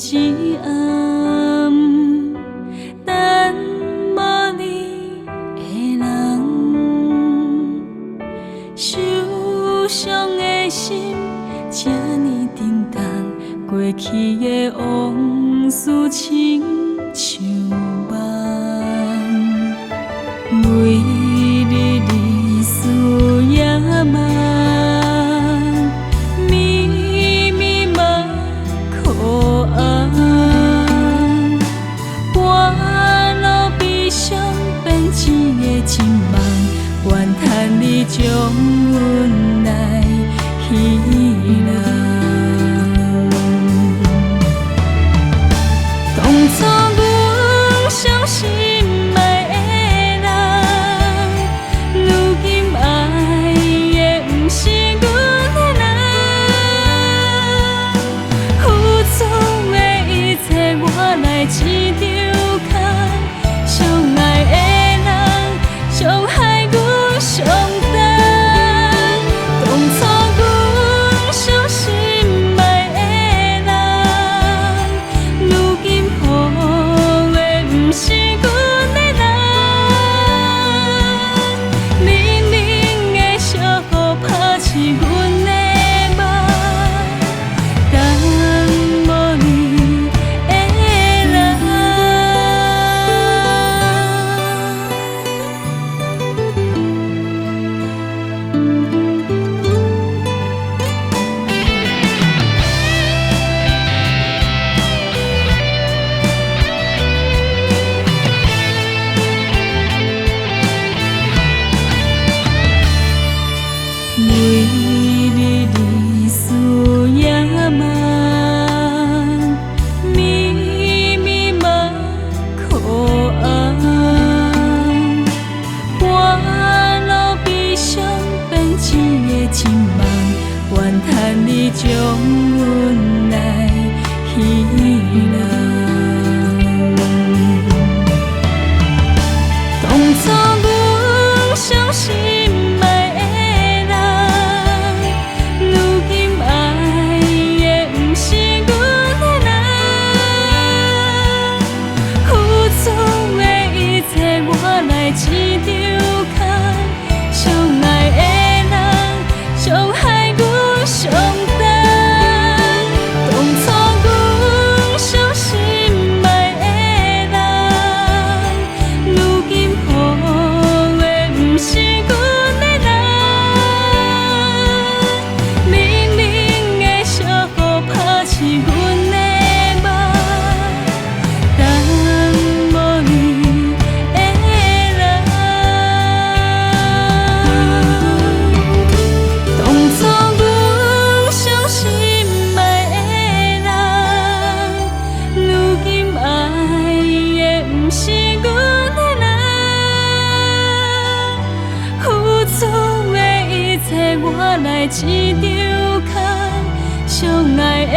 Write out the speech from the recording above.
一暗，等无你的人，受伤的心这呢沉重，过去的往事亲像梦，为你日思夜梦，密密麻苦红，半路悲伤变一个情梦，愿叹你将阮来戏弄。当初阮相信爱的人，如今爱的不是阮的人。付出的一切我来一张空，相爱的人伤害阮上重。当初阮相信爱的人，如今予的不是阮的人。明明的小雨打醒阮的梦，等无你的人。为你日思夜梦，密密麻苦红，半路悲伤变一个情梦，愿叹你将阮来戏弄。当初阮相信爱的人，如今爱的不是阮的人。付出的一切我来一张空，相爱的人伤害阮上重。当初阮相信爱的人，如今予的不是阮的人。明明的小雨打醒阮的梦，等无你的人。当初阮相信爱的人，如今爱的不是阮的人。付出的一切我来一张空，相爱的